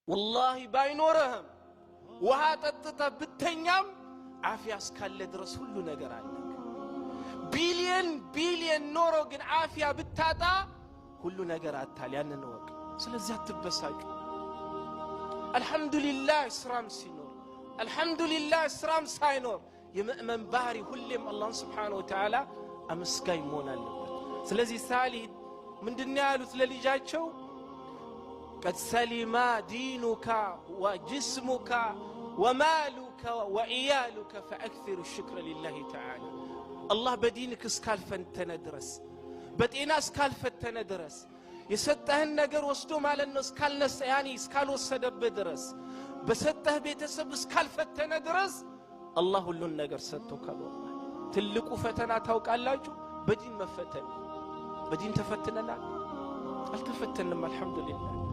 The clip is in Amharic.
والله باينورهم وهاتت بتنيام عافية اسكال درس كل ነገር አለክ ቢሊየን ኖሮ ግን عافية ብታጣ ሁሉ ነገር አታል ያንን ወቅ ስለዚህ አትበሳጩ አልহামዱሊላህ እስራም ሲኖር አልহামዱሊላህ እስራም ሳይኖር የመእመን ባህሪ ሁሌም አላህ Subhanahu Wa Ta'ala አመስጋኝ መሆን አለበት ስለዚህ ሳሊህ ምንድነው ያሉት ለልጃቸው قد سلم دينك وجسمك ومالك وعيالك فأكثر الشكر لله تعالى الله بدينك اسكال فنتنا درس بدينا اسكال فتنا درس يسطهن ነገር ወስዶ ማለት ነው اسكال ነስ ያኒ اسكال ወሰደበ ድረስ በሰጠህ ቤተሰብ اسكال ፈተነ ድረስ الله ሁሉን ነገር ሰጥቶካል ትልቁ ፈተና ታውቃላችሁ በዲን መፈተን በዲን ተፈትነናል አልተፈተንም الحمد لله